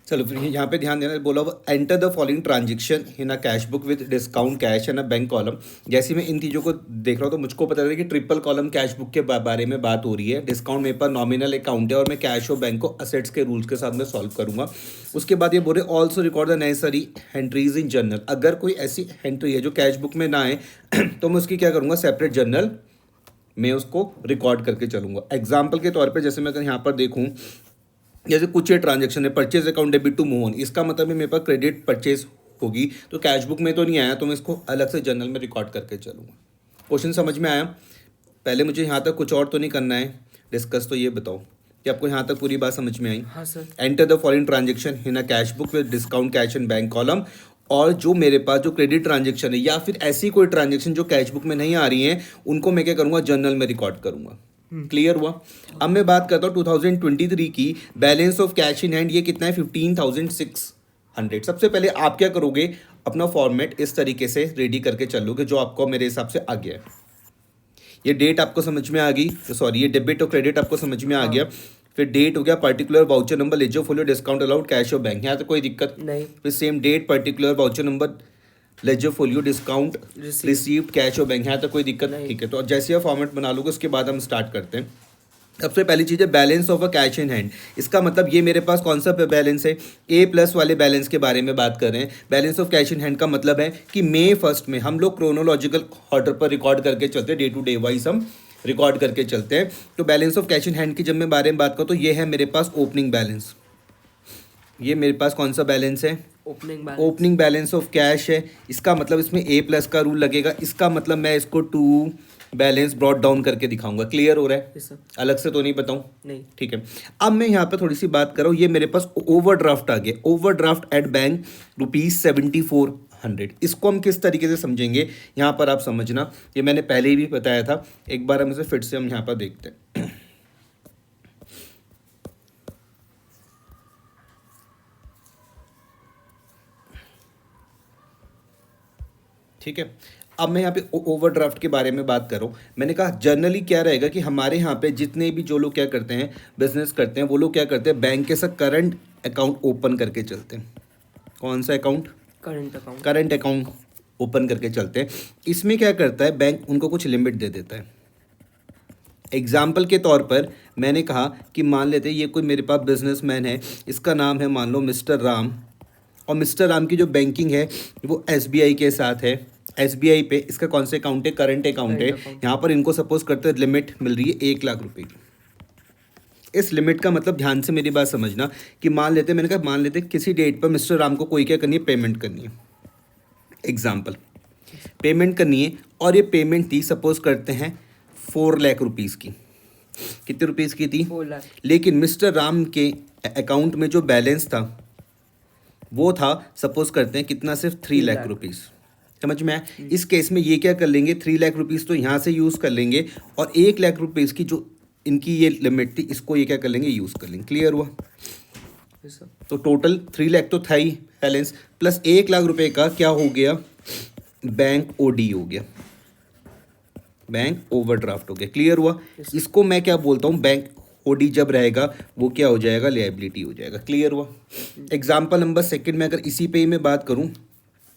चलो फिर यहाँ पे ध्यान देना, बोला वो enter the following transaction in a cash book with discount cash and a bank column. जैसे मैं इन चीज़ों को देख रहा हूँ तो मुझको पता चला कि ट्रिपल कॉलम कैश बुक के बारे में बात हो रही है। डिस्काउंट मेरे पास नॉमिनल अकाउंट है और मैं कैश और बैंक को असेट्स के रूल्स के साथ में सॉल्व करूंगा। उसके बाद ये बोले also record the necessary entries in journal. अगर कोई ऐसी एंट्री है जो कैश बुक में ना आए तो मैं उसकी क्या करूँगा, सेपरेट जर्नल में उसको रिकॉर्ड करके चलूँगा। एग्जाम्पल के तौर पर जैसे मैं अगर यहाँ पर देखूँ, जैसे कुछ ये ट्रांजेक्शन है, purchase account debit to move on, इसका मतलब है मेरे पास क्रेडिट परचेज होगी तो कैश बुक में तो नहीं आया, तो मैं इसको अलग से जर्नल में रिकॉर्ड करके चलूँगा। क्वेश्चन समझ में आया? पहले मुझे यहाँ तक कुछ और तो नहीं करना है डिस्कस, तो ये बताओ कि आपको यहाँ तक पूरी बात समझ में आई? हाँ sir. Enter the following transaction in a cash book with discount cash and bank column. और जो मेरे पास जो क्रेडिट ट्रांजेक्शन है या फिर ऐसी कोई ट्रांजेक्शन जो कैश बुक में नहीं आ रही है, उनको मैं क्या करूँगा, जर्नल में रिकॉर्ड करूँगा। क्लियर हुआ? अब मैं बात करता हूँ 2023 की balance of cash in hand, ये कितना है, 15,600। सबसे पहले आप क्या करोगे, अपना फॉर्मेट इस तरीके से रेडी करके चलोगे जो आपको मेरे हिसाब से आ गया है। ये डेट आपको समझ में आ गई, तो सॉरी ये डेबिट और क्रेडिट आपको समझ में आ गया। फिर डेट हो गया, particular voucher number, ledger folio, discount allowed, cash और बैंक, यहाँ तो कोई दिक्कत नहीं। फिर same date, particular voucher number, ledger folio, discount received, cash और बैंक, यहाँ तो कोई दिक्कत नहीं। ठीक है, तो जैसे आप फॉर्मेट बना लोगे उसके बाद हम स्टार्ट करते हैं। सबसे पहली चीज़ है balance of a cash in hand. इसका मतलब ये मेरे पास कौन सा बैलेंस है, ए प्लस वाले बैलेंस के बारे में बात कर रहे हैं। Balance of cash in hand का मतलब है कि मई 1 में हम लोग क्रोनोलॉजिकल ऑर्डर पर रिकॉर्ड करके चलते हैं, डे टू डे वाइज हम रिकॉर्ड करके चलते हैं। तो balance of cash in hand की जब मैं बारे में बात करूँ तो ये है मेरे पास ओपनिंग बैलेंस। ये मेरे पास कौन सा बैलेंस है, ओपनिंग बैलेंस ऑफ कैश है। इसका मतलब इसमें ए प्लस का रूल लगेगा, इसका मतलब मैं इसको टू बैलेंस ब्रॉट डाउन करके दिखाऊंगा। क्लियर हो रहा है? yes, अलग से तो नहीं बताऊं? नहीं। ठीक है, अब मैं यहाँ पे थोड़ी सी बात कर रहा हूँ। ये मेरे पास ओवरड्राफ्ट आ गया, ओवरड्राफ्ट एट बैंक ₹7400। इसको हम किस तरीके से समझेंगे यहाँ पर आप समझना, ये मैंने पहले ही भी बताया था, एक बार हम इसे फिर से हम यहाँ पर देखते हैं। ठीक है, अब मैं यहाँ पे ओवरड्राफ्ट के बारे में बात कर रहा हूँ। मैंने कहा जनरली क्या रहेगा कि हमारे यहाँ पे जितने भी जो लोग क्या करते हैं, बिजनेस करते हैं, वो लोग क्या करते हैं, बैंक के साथ करंट अकाउंट ओपन करके चलते हैं। कौन सा अकाउंट? करंट अकाउंट ओपन करके चलते हैं। इसमें क्या करता है बैंक, उनको कुछ लिमिट दे देता है। एग्जाम्पल के तौर पर मैंने कहा कि मान लेते ये कोई मेरे पास बिजनेसमैन है, इसका नाम है मान लो मिस्टर राम, और मिस्टर राम की जो बैंकिंग है वो SBI के साथ है। SBI पे इसका कौन से अकाउंट है, करंट अकाउंट है। यहाँ पर इनको सपोज करते हैं लिमिट मिल रही है 1 लाख रुपए की। इस लिमिट का मतलब ध्यान से मेरी बात समझना कि मान लेते, मैंने कहा मान लेते किसी डेट पर मिस्टर राम को कोई क्या करनी है, पेमेंट करनी है। एग्जाम्पल, पेमेंट करनी है और ये पेमेंट थी सपोज करते हैं 4 लाख रुपीज़ की। कितने रुपीज़ की थी? 4 लाख। लेकिन मिस्टर राम के अकाउंट में जो बैलेंस था वो था सपोज करते हैं कितना, सिर्फ 3 लाख रुपीज़। समझ में आया? इस केस में ये क्या कर लेंगे, 3 लाख रुपीज़ तो यहाँ से यूज़ कर लेंगे और 1 लाख रुपीज़ की जो इनकी ये लिमिट थी इसको ये क्या कर लेंगे, यूज़ कर लेंगे। क्लियर हुआ? तो टोटल 3 लाख तो था ही बैलेंस, प्लस 1 लाख रुपए का क्या हो गया, बैंक OD हो गया, बैंक ओवरड्राफ्ट हो गया। क्लियर हुआ? इसको मैं क्या बोलता हूँ, बैंक OD जब रहेगा वो क्या हो जाएगा, लायबिलिटी हो जाएगा। क्लियर हुआ? एग्जाम्पल नंबर 2 में अगर इसी पे ही मैं बात करूं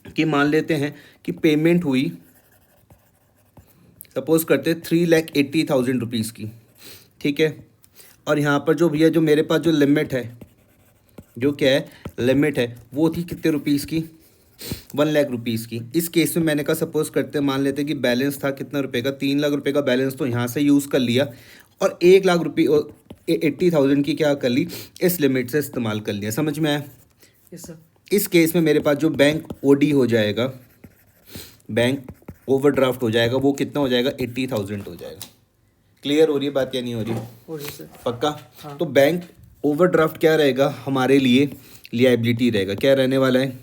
कि मान लेते हैं कि पेमेंट हुई सपोज करते 3,80,000 रुपीज़ की। ठीक है, और यहाँ पर जो भैया जो मेरे पास जो लिमिट है, जो क्या है लिमिट है, वो थी कितने रुपीज़ की, 1 लाख रुपीज़ की। इस केस में मैंने कहा सपोज करते हैं मान लेते हैं कि बैलेंस था कितना रुपए का, 3 लाख रुपए का बैलेंस तो यहाँ से यूज़ कर लिया और 1 लाख रुपये 80,000 की क्या कर ली, इस लिमिट से इस्तेमाल कर लिया। समझ में आया? Yes sir. इस केस में मेरे पास जो बैंक OD हो जाएगा, बैंक ओवरड्राफ्ट हो जाएगा, वो कितना हो जाएगा, 80,000 हो जाएगा। क्लियर हो रही है बात या नहीं हो रही? हो रही सर। पक्का? हाँ। तो बैंक ओवरड्राफ्ट क्या रहेगा हमारे लिए, लायबिलिटी रहेगा। क्या रहने वाला है,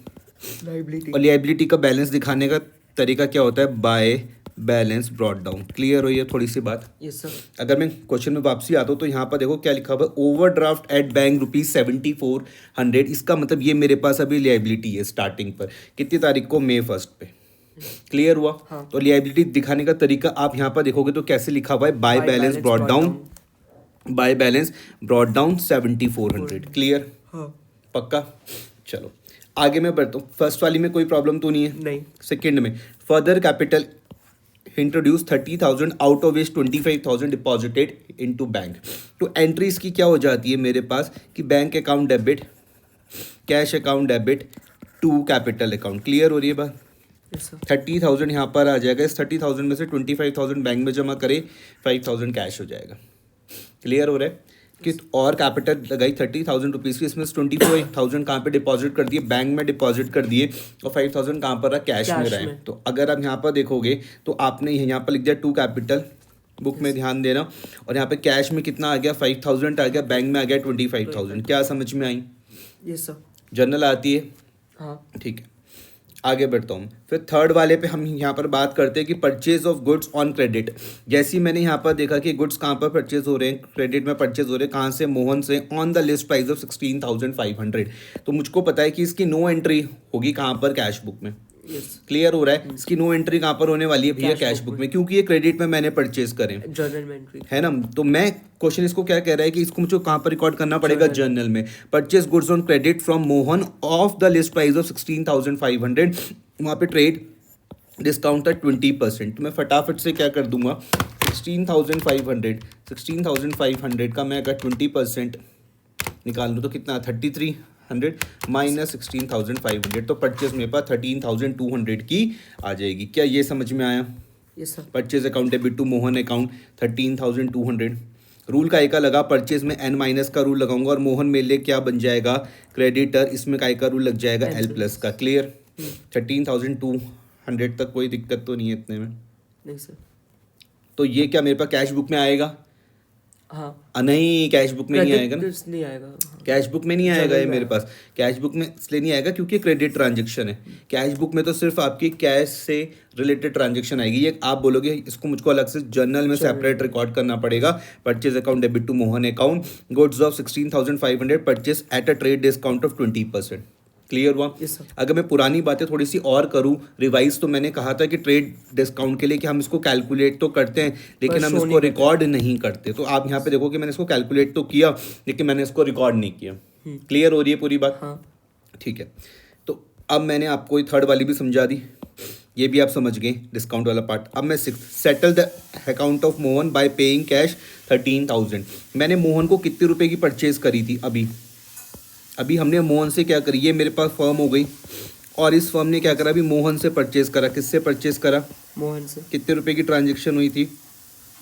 लायबिलिटी। और लायबिलिटी का बैलेंस दिखाने का तरीका क्या होता है, by balance brought down. Clear हुई है थोड़ी सी बात? Yes sir. अगर मैं क्वेश्चन में वापसी आता हूँ तो यहाँ पर देखो क्या लिखा हुआ है, ओवरड्राफ्ट एट बैंक ₹7400। इसका मतलब ये मेरे पास अभी लायबिलिटी है स्टार्टिंग पर, कितनी तारीख को, मई 1 पे। क्लियर हुआ? हाँ। तो लायबिलिटी दिखाने का तरीका आप यहाँ पर देखोगे तो कैसे लिखा हुआ है, by balance brought down, by balance brought down 7400। Clear? हाँ। पक्का? चलो आगे मैं बढ़ता हूँ। फर्स्ट वाली में कोई प्रॉब्लम तो नहीं है? नहीं। सेकंड में further capital introduce 30,000 out of which 25,000 deposited into bank. तो एंट्री इसकी क्या हो जाती है मेरे पास कि bank account debit, cash account debit to capital account. Clear हो रही है बात? Yes sir. 30,000 यहाँ पर आ जाएगा, इस 30,000 में से 25,000 बैंक में जमा करे, 5,000 कैश हो जाएगा। क्लियर हो रहा है कि और कैपिटल लगाई 30,000 रुपीज़ की, इसमें से 24,000 कहाँ पे डिपॉजिट कर दिए? बैंक में डिपॉजिट कर दिए, और 5,000 कहाँ पर रहा? कैश में रहे। तो अगर आप यहाँ पर देखोगे तो आपने यहाँ पर लिख दिया टू कैपिटल, बुक में ध्यान देना, और यहाँ पे कैश में कितना आ गया? 5,000 आ गया, बैंक में आ गया 25,000। क्या समझ में आई? Yes sir. जर्नल आती है? हाँ। ठीक है, आगे बढ़ता हूँ। फिर थर्ड वाले पे हम यहाँ पर बात करते हैं कि purchase of goods on credit. जैसे ही मैंने यहाँ पर देखा कि गुड्स कहाँ पर परचेज हो रहे हैं, क्रेडिट में परचेज हो रहे हैं, कहाँ से? मोहन से, on the list price of 16,500। तो मुझको पता है कि इसकी नो एंट्री होगी कहाँ पर? कैश बुक में। यस। क्लियर हो रहा है? इसकी नो एंट्री कहाँ पर होने वाली है भैया? कैश कैश बुक बुक में। में, क्योंकि ये क्रेडिट में मैंने परचेज करें, जर्नल में एंट्री है ना। तो मैं क्वेश्चन इसको क्या कह रहा है कि इसको मुझे कहाँ पर रिकॉर्ड करना पड़ेगा? जर्नल में। Purchase goods on credit from Mohan of the list price of 16,500। वहाँ पे ट्रेड डिस्काउंट था 20%। तो मैं फटाफट से क्या कर दूंगा, 16,500 का मैं अगर 20% निकाल लूँ तो कितना? 3,300 माइनस 16,500, तो परचेज मेरे पास 13,200 की आ जाएगी। क्या ये समझ में आया? Yes sir. Purchase account debit to Mohan account 13,200। Rule का एक लगा, परचेज में n माइनस का रूल लगाऊंगा, और मोहन मेरे लिए क्या बन जाएगा? क्रेडिटर। इसमें काय का रूल लग जाएगा? l प्लस का। क्लियर? 13,200 तक कोई दिक्कत तो नहीं है इतने में? नहीं सर। तो ये क्या मेरे पास कैश बुक में आएगा? हाँ। नहीं, कैश बुक में नहीं आएगा ना। क्रेडिट नहीं आएगा। हाँ। कैश बुक में नहीं आएगा ये जर्नल में मेरे पास। कैश बुक में इसलिए नहीं आएगा क्योंकि क्रेडिट ट्रांजैक्शन है। कैश बुक में तो सिर्फ आपकी कैश से रिलेटेड ट्रांजैक्शन आएगी। ये आप बोलोगे इसको मुझको अलग से जर्नल में सेपरेट रिकॉर्ड करना पड़ेगा। Purchase account debit to Mohan account, goods of 16,500 purchase at a trade discount of 20%। Clear हुआ? Yes, sir. अगर मैं पुरानी बातें थोड़ी सी और करूं रिवाइज, तो मैंने कहा था कि ट्रेड डिस्काउंट के लिए कि हम इसको कैलकुलेट तो करते हैं लेकिन हम इसको रिकॉर्ड नहीं करते। तो आप यहाँ पे देखो कि मैंने इसको कैलकुलेट तो किया लेकिन मैंने इसको रिकॉर्ड नहीं किया। क्लियर हो रही है पूरी बात? हाँ। ठीक है, तो अब मैंने आपको ये थर्ड वाली भी समझा दी, ये भी आप समझ गए डिस्काउंट वाला पार्ट। अब मैं settle the account of Mohan bye paying cash 13,000। मैंने मोहन को कितने रुपए की परचेज करी थी? अभी हमने मोहन से क्या करी, ये मेरे पास फर्म हो गई, और इस फर्म ने क्या करा? अभी मोहन से परचेज करा। किससे परचेज करा? मोहन से। कितने रुपए की ट्रांजैक्शन हुई थी?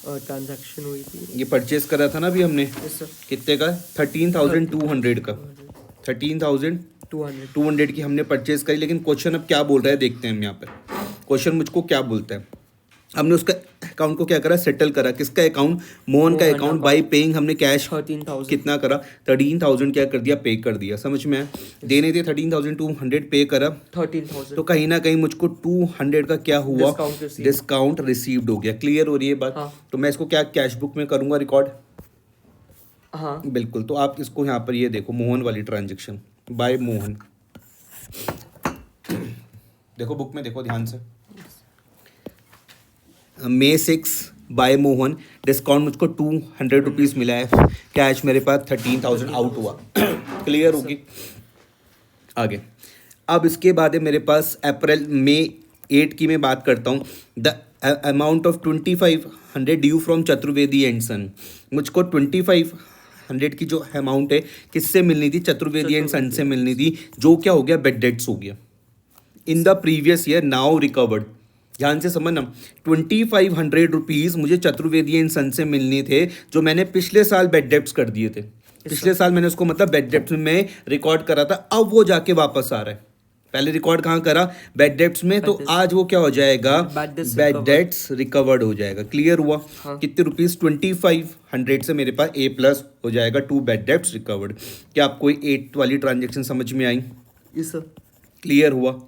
ट्रांजैक्शन हुई थी। ये परचेज करा था ना अभी हमने, यस सर। कितने का? 13,200 का। 13,200 13,200 की हमने परचेज करी। लेकिन क्वेश्चन अब क्या बोल रहा है देखते हैं हम यहाँ पर। क्वेश्चन मुझको क्या बोलता है, हमने उसका अकाउंट को क्या करा? सेटल करा। किसका अकाउंट? मोहन का अकाउंट। बाय पेइंग हमने कैश 13,000 कितना करा? 13,000 क्या कर दिया? पे कर दिया। समझ में आया? देने थे 13,200, पे करा 13,000। तो कहीं ना कहीं मुझको 200 का क्या हुआ? डिस्काउंट रिसीव्ड हो गया। क्लियर हो रही है बात? हाँ। तो मैं इसको क्या कैश बुक में करूंगा रिकॉर्ड? हाँ बिल्कुल। तो आप इसको यहाँ पर ये देखो, मोहन वाली ट्रांजेक्शन बाय मोहन, देखो बुक में देखो ध्यान से। May 6 बाय मोहन, डिस्काउंट मुझको 200 रुपीज़ मिला है, कैश मेरे पास 13,000 आउट हुआ। क्लियर होगी? आगे अब इसके बाद है मेरे पास अप्रैल May 8 की मैं बात करता हूँ। The amount of 2,500 due from Chaturvedi and son. मुझको 2,500 की जो अमाउंट है किससे मिलनी थी? चतुर्वेदी एंड सन से मिलनी थी, जो क्या हो गया? बेड डेट्स हो गया in the previous year, now recovered. ध्यान से समझना, 2,500 रुपीज़ मुझे चतुर्वेदी एंड सन से मिलने थे जो मैंने पिछले साल बेड डेप्ट्स कर दिए थे। पिछले साल मैंने उसको मतलब बेड डेप्ट्स में रिकॉर्ड करा था, अब वो जाके वापस आ रहा है। पहले रिकॉर्ड कहाँ करा? बेड डेप्ट्स में, तो आज वो क्या हो जाएगा? बेड डेट्स रिकवर्ड हो जाएगा। क्लियर हुआ? हाँ। कितने रुपीज़? 2,500 से मेरे पास A प्लस हो जाएगा, 2 बेड डेप्ट्स रिकवर्ड। क्या आपको 8 वाली ट्रांजेक्शन समझ में आई? Yes sir. क्लियर हुआ?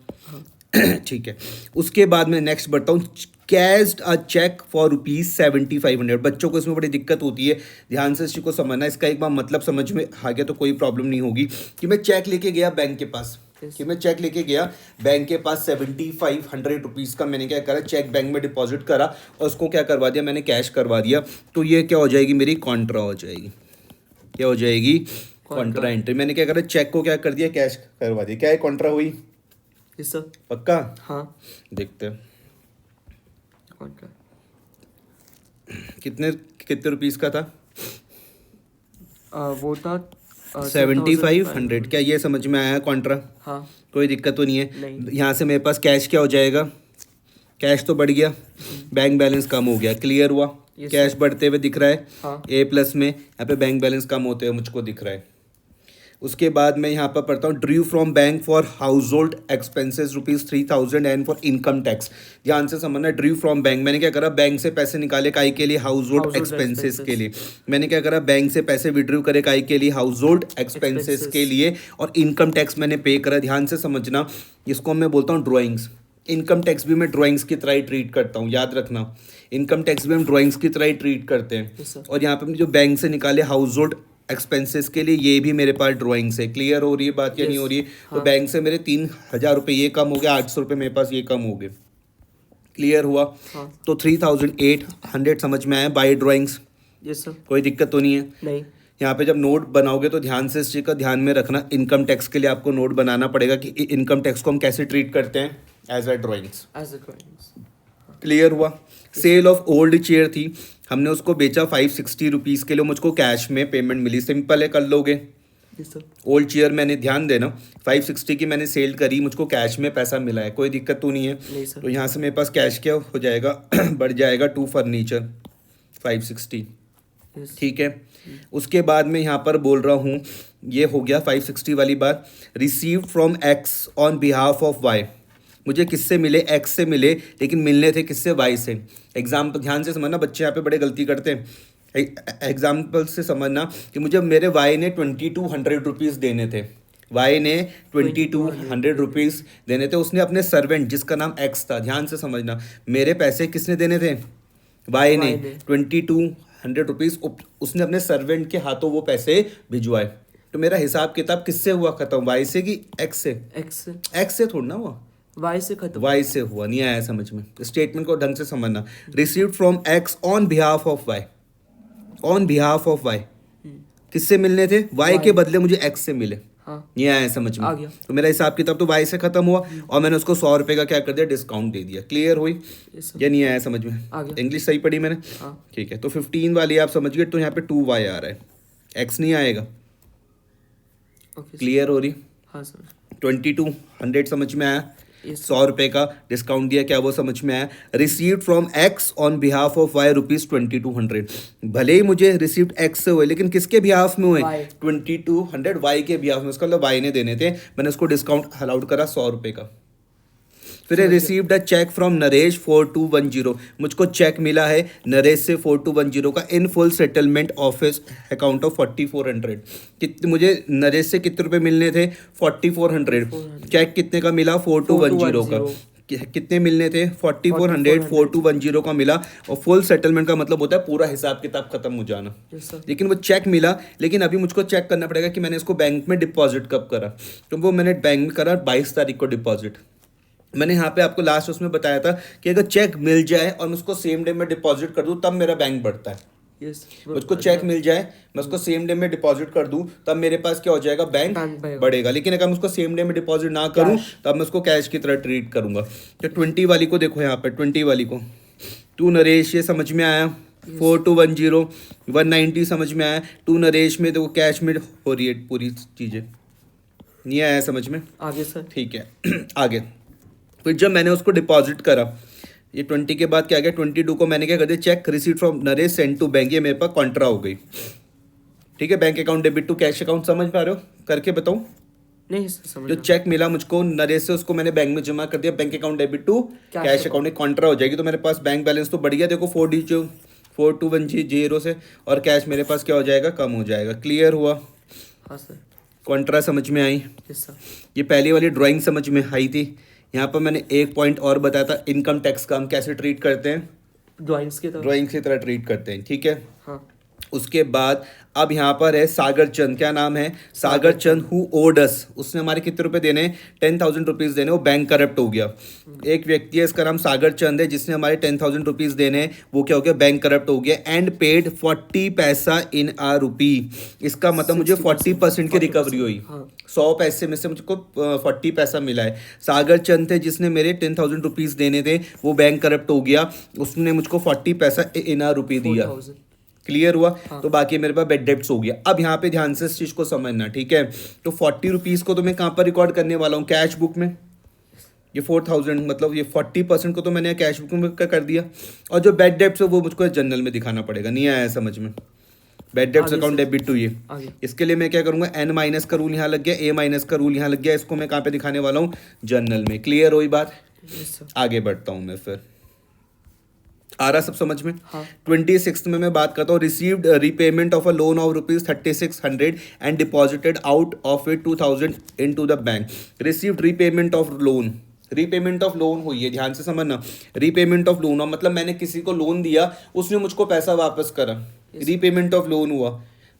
ठीक है, उसके बाद मैं नेक्स्ट बढ़ता हूँ। Cashed a cheque for ₹7,500। बच्चों को इसमें बड़ी दिक्कत होती है, ध्यान से इसको समझना। इसका एक बार मतलब समझ में आ गया तो कोई प्रॉब्लम नहीं होगी। कि मैं चेक लेके गया बैंक के पास, कि मैं चेक लेके गया बैंक के पास 7,500 रुपीज़ का, मैंने क्या करा? चेक बैंक में डिपॉजिट करा और उसको क्या करवा दिया? मैंने कैश करवा दिया। तो ये क्या हो जाएगी? मेरी कॉन्ट्रा हो जाएगी। क्या हो जाएगी? Contra entry. मैंने क्या करा, चेक को क्या कर दिया, कैश करवा दिया। क्या है, कॉन्ट्रा हुई? Yes sir. पक्का? हाँ देखते हैं कॉन्ट्रा। कितने कितने रुपीस का था। वो था 7500। क्या ये समझ में आया कॉन्ट्रा? हाँ। कोई दिक्कत तो नहीं है। नहीं। यहाँ से मेरे पास कैश क्या हो जाएगा, कैश तो बढ़ गया, बैंक बैलेंस कम हो गया। क्लियर हुआ? Yes, कैश बढ़ते हुए दिख रहा है हाँ। ए प्लस में, यहाँ पे बैंक बैलेंस कम होते हुए मुझको दिख रहा है। उसके बाद मैं यहाँ पर पढ़ता हूँ, Drew from bank for house hold expenses ₹3000 and for income tax. ध्यान से समझना, ड्रू फ्रॉम बैंक, मैंने क्या करा, बैंक से पैसे निकाले काई के लिए, हाउस होल्ड एक्सपेंसेस के लिए। मैंने क्या करा, बैंक से पैसे विड्रू करे काई के लिए, हाउस होल्ड एक्सपेंसेस के लिए, और इनकम टैक्स मैंने पे करा। ध्यान से समझना, इसको मैं बोलता हूँ ड्राइंग्स। इनकम टैक्स भी मैं ड्राइंग्स की तरह ही ट्रीट करता हूँ, याद रखना। इनकम टैक्स भी हम ड्राइंग्स की तरह ही ट्रीट करते हैं। Yes, sir. और यहाँ पे जो बैंक से निकाले हाउस होल्ड एक्सपेंसेस के लिए, ये भी मेरे पास ड्राइंग्स है। क्लियर हो रही है बात या नहीं हो रही है? तो बैंक से मेरे 3000 रुपये ये कम हो गया, 800 रुपये मेरे पास ये कम हो गए। क्लियर हुआ? हाँ। तो 3800 समझ में आया बाय ड्राइंग्स? Yes sir. कोई दिक्कत तो नहीं है? नहीं। यहाँ पे जब नोट बनाओगे तो ध्यान से इस चीज़ का ध्यान में रखना, इनकम टैक्स के लिए आपको नोट बनाना पड़ेगा कि इनकम टैक्स को हम कैसे ट्रीट करते हैं, as a drawings. As a drawings. Clear हुआ? सेल ऑफ ओल्ड चेयर थी, हमने उसको बेचा 560 रुपीज़ के लिए, मुझको कैश में पेमेंट मिली। सिंपल है, कर लोगे। Yes sir. ओल्ड चेयर मैंने, ध्यान देना, 560 की मैंने सेल करी, मुझको कैश में पैसा मिला है। कोई दिक्कत तो नहीं है? नहीं सर। तो यहाँ से मेरे पास कैश क्या हो जाएगा बढ़ जाएगा, 2 फर्नीचर 560। यस। ठीक है। उसके बाद मैं यहाँ पर बोल रहा हूँ, ये हो गया 560 वाली बात। Received from X on behalf of Y, मुझे किससे मिले, एक्स से मिले, लेकिन मिलने थे किससे, वाई से। एग्जाम्पल ध्यान से समझना, बच्चे यहाँ पे बड़े गलती करते हैं। एग्जाम्पल से समझना कि मुझे मेरे वाई ने 2200 रुपीज़ देने थे। वाई ने 2200 रुपीज़ देने थे, उसने अपने सर्वेंट जिसका नाम एक्स था, ध्यान से समझना, मेरे पैसे किसने देने थे, वाई ने 2200 रुपीज़ उसने अपने सर्वेंट के हाथों वो पैसे भिजवाए। तो मेरा हिसाब किताब किससे हुआ खत्म, वाई से कि एक्स से? एक्स से थोड़ा ना हुआ, वाई से खत्म। वाई से हुआ। नहीं आया समझ में? स्टेटमेंट को ढंग से समझना। Received from X on behalf of Y, on behalf of Y, किससे मिलने थे, वाई के बदले मुझे एक्स से मिले। हाँ। नहीं आया समझ में? आ गया। तो मेरा हिसाब किताब तो वाई से खत्म हुआ, और मैंने उसको 100 रुपये का क्या कर दिया, डिस्काउंट दे दिया। क्लियर हुई यस सर। या नहीं आया समझ में? आ गया। इंग्लिश सही पढ़ी मैंने? हाँ। ठीक है। तो 15 वाली आप समझ गए, तो यहाँ पे 2y आ रहा है, एक्स नहीं आएगा। ओके। क्लियर हो रही? हाँ सर। 2200 समझ में आया? Yes, 100 रुपये का डिस्काउंट दिया, क्या वो समझ में आया? Received from X on behalf of Y ₹2200। भले ही मुझे रिसीव्ड एक्स से हुए, लेकिन किसके बिहाफ में हुए, Y। 2200 वाई के बिहाफ में। उसका मतलब वाई ने देने थे, मैंने उसको डिस्काउंट अलाउड करा 100 रुपये का। फिर received a cheque from Naresh 4210, मुझको चेक मिला है नरेश से 4210 का, in full settlement of his account of 4400। कितने मुझे नरेश से कितने रुपए मिलने थे, 4400। चेक कितने का मिला, 4210 का। कितने मिलने थे, 4400, 4210 का मिला। और फुल सेटलमेंट का मतलब होता है पूरा हिसाब किताब खत्म हो जाना। Yes sir. लेकिन वो चेक मिला, लेकिन अभी मुझको चेक करना पड़ेगा कि मैंने इसको बैंक में डिपॉजिट कब करा। तो वो मैंने बैंक में करा 22 तारीख को डिपॉजिट। मैंने यहाँ पे आपको लास्ट उसमें बताया था कि अगर चेक मिल जाए और मैं उसको सेम डे में डिपॉजिट कर दूँ तब मेरा बैंक बढ़ता है। यस। मुझको चेक मिल जाए, मैं उसको सेम डे में डिपॉजिट कर दूं, तब मेरे पास क्या हो जाएगा, बैंक बढ़ेगा। लेकिन अगर मैं उसको सेम डे में डिपॉजिट ना करूं, तब मैं उसको कैश की तरह ट्रीट करूंगा। तो 20 वाली को देखो, यहाँ पे 20 वाली को, टू नरेश, ये समझ में आया? 4210, 190 समझ में आया? टू नरेश में देखो कैश में हो रही है पूरी चीज़ें। नहीं आया समझ में? आगे सर। ठीक है आगे। फिर जब मैंने उसको डिपॉजिट करा, ये 20 के बाद क्या गया, 22 को मैंने क्या कर दिया, cheque receipt from Naresh send to bank, ये मेरे पास कॉन्ट्रा हो गई। ठीक है, bank account debit to cash account, समझ पा रहे हो? करके बताऊं? नहीं सर समझ। जो चेक मिला मुझको नरेश से, उसको मैंने बैंक में जमा कर दिया, bank account debit to cash account, एक कॉन्ट्रा हो जाएगी। तो मेरे पास बैंक बैलेंस तो बढ़ गया, देखो 4210 से, और कैश मेरे पास क्या हो जाएगा, कम हो जाएगा। क्लियर हुआ? हाँ सर। कॉन्ट्रा समझ में आई? Yes sir. ये पहली वाली ड्राइंग समझ में आई थी। यहाँ पर मैंने एक पॉइंट और बताया था, इनकम टैक्स का हम कैसे ट्रीट करते हैं, ड्राइंग्स की तरह। ड्राइंग्स की तरह ट्रीट करते हैं। ठीक है, हाँ। उसके बाद अब यहाँ पर है सागर चंद, क्या नाम है, सागर चंद हु ओडस, उसने हमारे कितने रुपए देने, 10,000 रुपीज़ देने, वो बैंक करप्ट हो गया। एक व्यक्ति है, इसका नाम सागर चंद है, जिसने हमारे 10,000 रुपीज़ देने, वो क्या हो गया, बैंक करप्ट हो गया। एंड पेड 40 पैसा इन आ रुपी, इसका मतलब मुझे 40% की रिकवरी हुई। हाँ। 100 पैसे में से मुझको 40 पैसा मिला है। सागर चंद थे जिसने मेरे 10,000 रुपीज़ देने थे, वो बैंक करप्ट हो गया, उसने मुझको 40 पैसा इन आ रुपी दिया। 4,000। क्लियर हुआ। तो बाकी मेरे पास बेड डेब्ट्स हो गया। अब यहाँ पे ध्यान से इस चीज को समझना, ठीक है। तो 40 रुपीज को तो मैं कहाँ पर रिकॉर्ड करने वाला हूँ, कैश बुक में। ये 4,000 मतलब ये 40% को तो मैंने कैश बुक में कर दिया, और जो बेड डेब्ट्स है वो मुझको जनरल में दिखाना पड़ेगा। नहीं आया समझ में, बेड डेब्ट्स आगे अकाउंट सर। डेबिट टू ये। आगे। इसके लिए मैं क्या करूंगा, एन माइनस का रूल यहाँ लग गया, ए माइनस का रूल यहाँ लग गया, इसको मैं कहाँ पे दिखाने वाला हूँ, जनरल में। क्लियर हुई बात। Yes sir. आगे बढ़ता हूँ मैं, फिर आ रहा सब समझ में। हाँ। 26 में मैं बात करता हूँ, received repayment of a loan of ₹3600 and deposited out of it 2,000 into the bank. Received repayment of loan, repayment of loan हुई है, ध्यान से समझना। रीपेमेंट ऑफ लोन मतलब मैंने किसी को लोन दिया, उसने मुझको पैसा वापस करा, रीपेमेंट ऑफ लोन हुआ।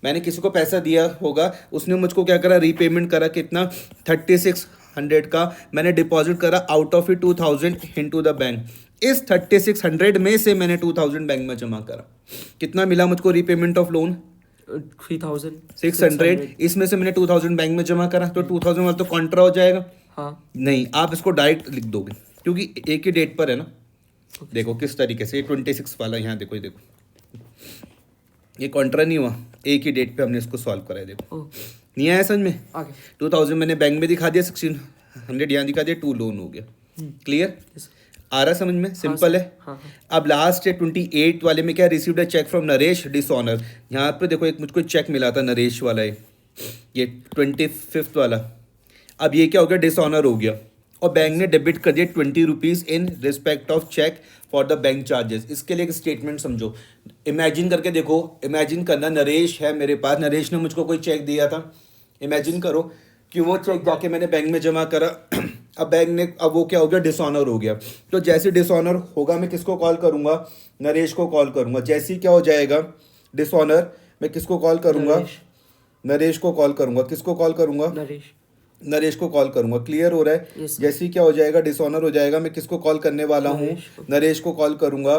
मैंने किसी को पैसा दिया होगा, उसने मुझको क्या करा, रीपेमेंट करा, कितना, 3600 का मैंने डिपॉजिट करा, out of it 2,000 into the bank. इस 3600 में से मैंने 2,000 बैंक में जमा करा, कितना मिला मुझको रीपेमेंट ऑफ लोन, 3,600। इसमें से मैंने 2,000 बैंक में जमा करा, तो 2,000 वाला तो कॉन्ट्रा हो जाएगा। हाँ। नहीं, आप इसको डायरेक्ट लिख दोगे, क्योंकि एक ही डेट पर है ना। देखो किस तरीके से, ये 26 वाला यहाँ देखो, ये देखो, ये कॉन्ट्रा नहीं हुआ, एक ही डेट पे हमने इसको सॉल्व करा है। देखो ओह। नहीं आया समझ में। आगे। 2,000 मैंने बैंक में दिखा दिया, 1,600 यहाँ दिखा दिया, 2 लोन हो गया। Clear, yes. आ रहा समझ में, सिंपल है। हाँ हाँ। अब लास्ट है 28 वाले में, क्या, received a cheque from Naresh dishonour. यहाँ पे देखो एक मुझको चेक मिला था नरेश वाला है, ये 25 वाला। अब ये क्या हो गया, डिसऑनर हो गया, और बैंक ने डेबिट कर दिया 20 rupees in respect of cheque for the bank charges. इसके लिए एक स्टेटमेंट समझो, इमेजिन करके देखो, इमेजिन करना नरेश है मेरे पास, नरेश ने मुझको कोई चेक दिया था, इमेजिन करो कि वो चेक जाके मैंने बैंक में जमा करा। अब बैंक ने, अब वो क्या हो गया, डिसऑनर हो गया। तो जैसे डिसऑनर होगा मैं किसको कॉल करूंगा, नरेश को कॉल करूंगा। जैसे ही क्या हो जाएगा डिसऑनर, मैं किसको कॉल करूंगा, नरेश। नरेश को कॉल करूंगा। किसको कॉल करूंगा, नरेश। नरेश को कॉल करूंगा। क्लियर हो रहा है। Yes, sir. जैसे ही क्या हो जाएगा, डिसऑनर हो जाएगा, मैं किसको कॉल करने वाला हूँ, नरेश को। नरेश को कॉल करूंगा।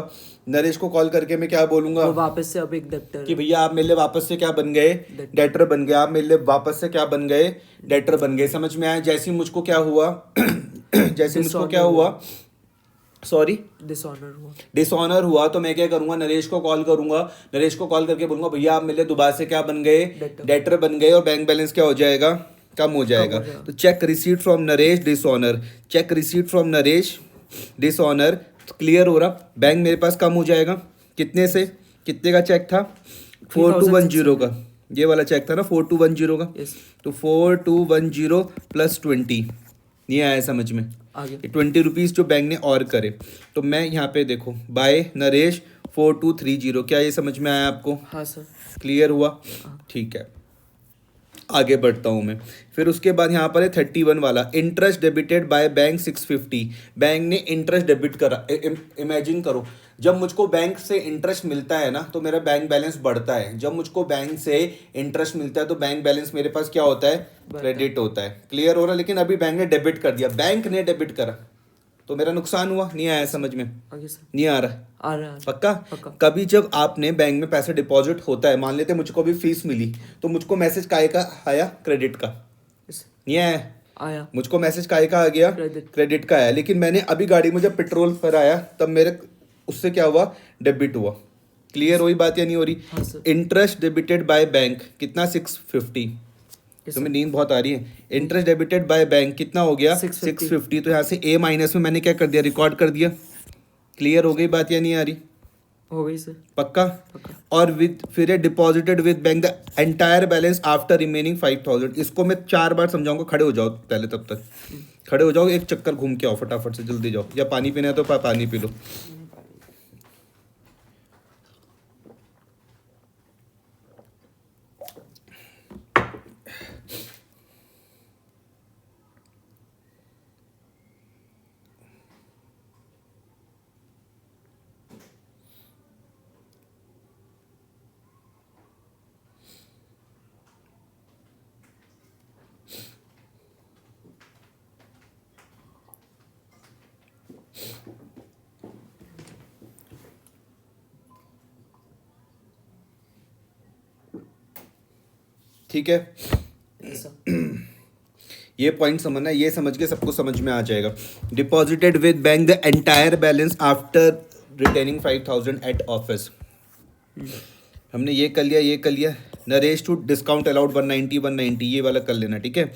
नरेश को कॉल करके मैं क्या बोलूंगा, वो वापस से अब एक डेप्टर कि भैया आप मेरे लिए वापस से क्या बन गए, डेटर बन गए। आप मेरे लिए वापस से क्या बन गए, डेटर बन गए। समझ में आया। जैसे ही मुझको क्या हुआ जैसे ही मुझको क्या हुआ, सॉरी, डिसऑनर हुआ। डिसऑनर हुआ, तो मैं क्या करूंगा, नरेश को कॉल करूंगा। नरेश को कॉल करके बोलूंगा भैया आप मेरे लिए दोबारा से क्या बन गए, Debtor। डेटर बन गए, और बैंक बैलेंस क्या हो जाएगा, कम हो जाएगा। तो cheque receipt from Naresh dishonour, cheque receipt from Naresh dishonour. Clear हो रहा, बैंक मेरे पास कम हो जाएगा। कितने से, कितने का चेक था, 4210 का, ये वाला चेक था ना 4210 का। यस। तो 4210 प्लस 20, नहीं आया समझ में। आगे। 20 रुपीज़ जो बैंक ने और करे, तो मैं यहाँ पे देखो, बाय नरेश 4230, क्या ये समझ में आया आपको, हाँ सर। क्लियर हुआ। ठीक है, आगे बढ़ता हूँ मैं। फिर उसके बाद यहाँ पर है 31 वाला, interest debited by bank 650। Bank ने इंटरेस्ट डेबिट करा। इमेजिन करो, जब मुझको बैंक से इंटरेस्ट मिलता है ना, तो मेरा बैंक बैलेंस बढ़ता है। जब मुझको बैंक से इंटरेस्ट मिलता है तो बैंक बैलेंस मेरे पास क्या होता है, क्रेडिट होता है। क्लियर हो रहा है। लेकिन अभी बैंक ने डेबिट कर दिया, बैंक ने डेबिट करा, तो मेरा नुकसान हुआ। नहीं आया समझ में, आगे सर। नहीं आ रहा, आ रहा है। पक्का। पक्का। कभी जब आपने बैंक में पैसा डिपॉजिट होता है, मान लेते मुझको भी फीस मिली, तो मुझको मैसेज काय का आया, क्रेडिट का। यस। नहीं आया, आया। मुझको मैसेज काय का आ गया, क्रेडिट। क्रेडिट का आया। लेकिन मैंने अभी गाड़ी में जब पेट्रोल पर आया, तब मेरे उससे क्या हुआ, डेबिट हुआ। क्लियर हुई बात या नहीं हो रही। हाँ sir. Interest debited by bank कितना, 650। Yes, तुम्हें नींद बहुत आ रही है। इंटरेस्ट डेबिटेड बाय बैंक कितना हो गया, 650। 650। तो यहाँ से ए माइनस में मैंने क्या कर दिया, रिकॉर्ड कर दिया। क्लियर हो गई बात या नहीं आ रही, हो गई सर। पक्का। पक्का। और विद फिर deposited with bank the entire balance after remaining 5,000। इसको मैं 4 बार समझाऊंगा, खड़े हो जाओ पहले, तब तक खड़े हो जाओ, एक चक्कर घूम के आओ फटाफट से, जल्दी जाओ। या पानी पीना है तो पानी पी लो। ठीक है, Yes, sir. ये पॉइंट समझना है, ये समझ के सबको समझ में आ जाएगा. Deposited with bank the entire balance after retaining 5,000 at office. हमने ये कर लिया, ये कर लिया. नरेश टू डिस्काउंट अलाउड 190 ये वाला कर लेना, ठीक है.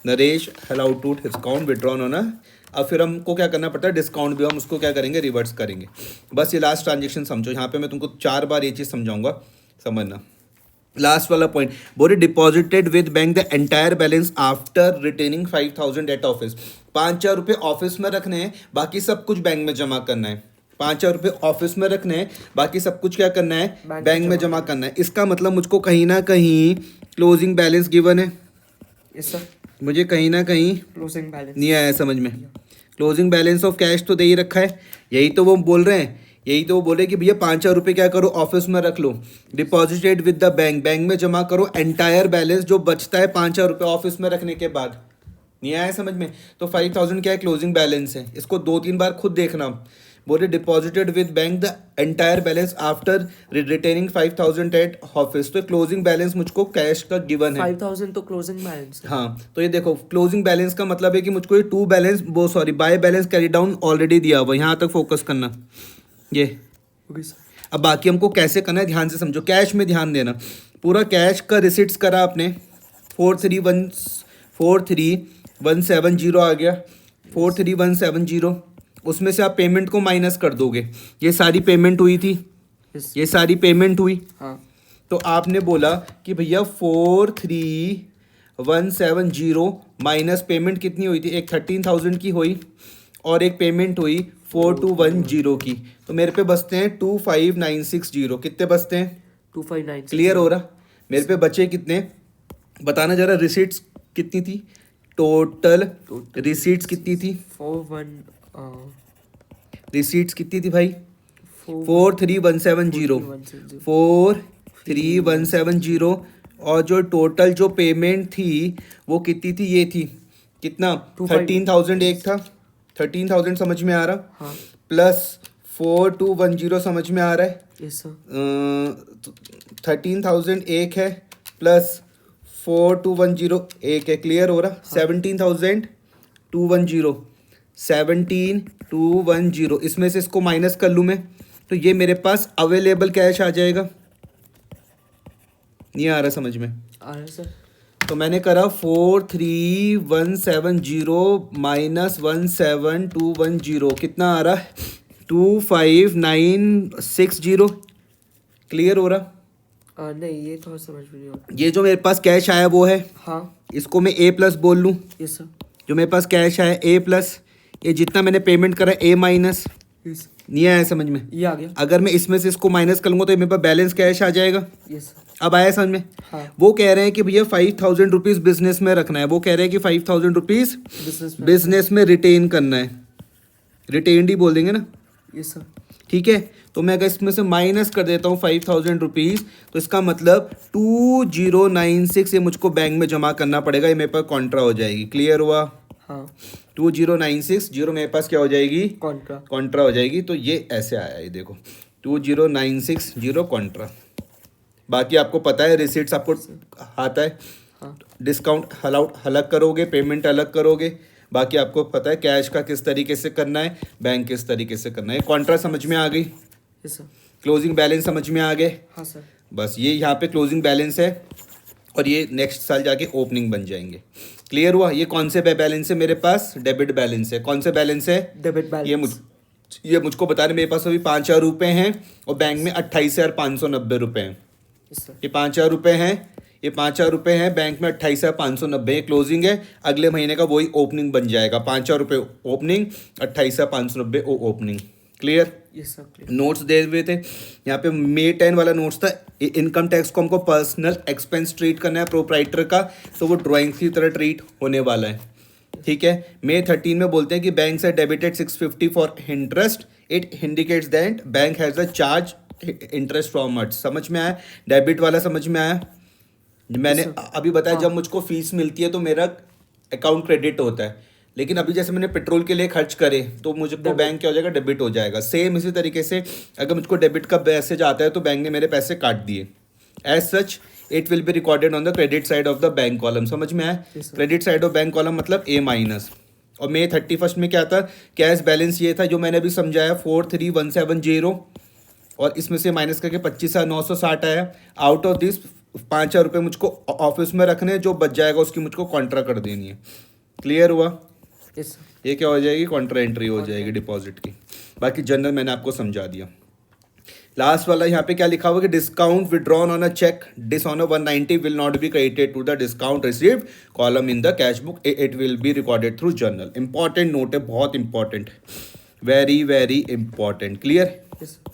Naresh allowed to discount withdrawn होना. अब फिर हमको क्या करना पड़ता है, डिस्काउंट भी हम उसको क्या करेंगे, रिवर्स करेंगे. बस ये लास्ट ट्रांजेक्शन समझो. यहाँ पे मैं तुमको 4 बार ये चीज़ समझाऊंगा, समझना. लास्ट वाला पॉइंट बोले deposited with bank the entire balance after retaining 5,000 at office. 5,000 रुपये ऑफिस में रखने हैं, बाकी सब कुछ बैंक में जमा करना है. 5,000 रुपये ऑफिस में रखने हैं, बाकी सब कुछ क्या करना है, बैंक में जमा करना है. इसका मतलब मुझको कहीं ना कहीं क्लोजिंग बैलेंस गिवन है. Yes, sir. मुझे कहीं ना कहीं Closing balance. नहीं आया समझ में. क्लोजिंग बैलेंस ऑफ कैश तो दे ही रखा है. यही तो वो बोल रहे हैं, यही तो वो बोले कि भैया 5,000 रुपये क्या करो, ऑफिस में रख लो. Deposited with the bank, bank में जमा करो. एंटायर बैलेंस जो बचता है 5,000 रुपये ऑफिस में रखने के बाद. नहीं आया समझ में. तो 5,000 क्या है, क्लोजिंग बैलेंस है. इसको 2-3 बार खुद देखना. बोले deposited with bank the entire balance after retaining 5,000 at office. तो क्लोजिंग बैलेंस मुझको कैश का गिवन है. 5,000 तो closing balance है. हाँ, तो ये देखो क्लोजिंग बैलेंस का मतलब है कि मुझको ये to balance by balance carry down already दिया हुआ. यहाँ तक फोकस करना. ये Okay, sir. अब बाकी हमको कैसे करना है, ध्यान से समझो. कैश में ध्यान देना. पूरा कैश का रिसिट्स करा आपने. 43170 आ गया. 43170 उसमें से आप पेमेंट को माइनस कर दोगे. ये सारी पेमेंट हुई थी, Yes. ये सारी पेमेंट हुई. हाँ. तो आपने बोला कि भैया 43170 माइनस पेमेंट कितनी हुई थी, एक 13,000 की हुई और एक पेमेंट हुई 4,210 की. तो मेरे पे बचते हैं 25,960. कितने बचते हैं, 259. क्लियर हो रहा. मेरे पे बचे कितने बताना जरा. रिसीट्स कितनी थी, टोटल रिसीट्स कितनी थी, 41. रिसीट्स कितनी थी भाई, 43170. 43170. और जो टोटल जो पेमेंट थी वो कितनी थी, ये थी कितना, 13,000 एक था. 13,000 समझ में आ रहा, हाँ. प्लस 4,210 समझ में आ रहा है. Yes, sir. 13,000 एक है, प्लस 4,210 एक है. क्लियर हो रहा. 17,210. 17,210 इसमें से इसको माइनस कर लूँ मैं, तो ये मेरे पास अवेलेबल कैश आ जाएगा. नहीं आ रहा समझ में. आ रहा है सर. तो मैंने करा 43170 माइनस 17,210 कितना आ रहा है, 25,960. क्लियर हो रहा. नहीं, ये थोड़ा समझ में नहीं आता. ये जो मेरे पास कैश आया वो है, हाँ. इसको मैं ए प्लस बोल लूँ. Yes, sir. जो मेरे पास कैश आया ए प्लस, ये जितना मैंने पेमेंट करा ए माइनस. Yes. नहीं आया समझ में. ये आ गया. अगर मैं इसमें से इसको माइनस कर लूँगा तो ये मेरे पास बैलेंस कैश आ जाएगा. Yes, sir. अब आया समझ में. हाँ. वो कह रहे हैं कि भैया 5,000 रुपीज़ बिजनेस में रखना है. वो कह रहे हैं कि 5,000 रुपीज़ Business में. बिजनेस में रिटेन करना है. रिटेन ही बोल देंगे ना. Yes, sir. ठीक है. तो मैं अगर इसमें से माइनस कर देता हूँ 5,000 रुपीज़, तो इसका मतलब 2096 ये मुझको बैंक में जमा करना पड़ेगा. ये मेरे पास कॉन्ट्रा हो जाएगी. क्लियर हुआ. हाँ. 2096 मेरे पास क्या हो जाएगी, Contra. कॉन्ट्रा हो जाएगी. तो ये ऐसे आया, ये देखो 2096 कॉन्ट्रा. बाकी आपको पता है रिसीट्स आपको आता है. हाँ. डिस्काउंट अलग करोगे, पेमेंट अलग करोगे. बाकी आपको पता है कैश का किस तरीके से करना है, बैंक किस तरीके से करना है. कॉन्ट्रा समझ में आ गई. Yes, sir. क्लोजिंग बैलेंस समझ में आ गए. हाँ सर. बस ये यहाँ पे क्लोजिंग बैलेंस है और ये नेक्स्ट साल जाके ओपनिंग बन जाएंगे. क्लियर हुआ. ये कौन से बैलेंस है मेरे पास, डेबिट बैलेंस है. कौन से बैलेंस है, Debit balance. ये मुझको बता रहे मेरे पास अभी 5,000 रुपये हैं और बैंक में 28,590 रुपये हैं. Yes, sir. ये 5,000 रुपये हैं, ये 5,000 रुपये हैं, बैंक में 28,590 क्लोजिंग है. अगले महीने का वही ओपनिंग बन जाएगा. 5,000 रुपये opening, 28,590 opening. Clear. Yes, sir. Clear. Notes दे हुए थे यहाँ पे. May 10 वाला नोट्स था. इनकम टैक्स को हमको पर्सनल एक्सपेंस ट्रीट करना है प्रोप्राइटर का, तो वो ड्राइंग की तरह ट्रीट होने वाला है. ठीक है. May 13 में बोलते हैं कि बैंक से debited 650 for interest. It indicates that bank has a charge interest from it. समझ में आया. डेबिट वाला समझ में आया. मैंने अभी बताया जब मुझको फीस मिलती है तो मेरा अकाउंट क्रेडिट होता है, लेकिन अभी जैसे मैंने पेट्रोल के लिए खर्च करे तो मुझको बैंक क्या हो जाएगा, डेबिट हो जाएगा. सेम इसी तरीके से अगर मुझको डेबिट का मैसेज आता है तो बैंक ने मेरे पैसे काट दिए. As such it will be recorded on the credit side of the bank column. समझ में आया? Yes, sir. Credit side of bank column मतलब ए माइनस। और मे 31 में क्या था, कैश बैलेंस ये था जो मैंने अभी समझाया 43170, और इसमें से माइनस करके 25,960 आया। आउट ऑफ दिस 5,000 रुपये मुझको ऑफिस में रखने हैं, जो बच जाएगा उसकी मुझको कॉन्ट्रा कर देनी है। क्लियर हुआ? Yes sir. ये क्या हो जाएगी, कॉन्ट्रा एंट्री हो जाएगी डिपॉजिट की। बाकी जनरल मैंने आपको समझा दिया। लास्ट वाला यहाँ पे क्या लिखा हुआ कि discount withdrawn on a cheque dishonour 190 will not be credited to the discount received column in the cash book, it will be recorded through journal. Important note है, बहुत important, very very important. Clear? Yes sir.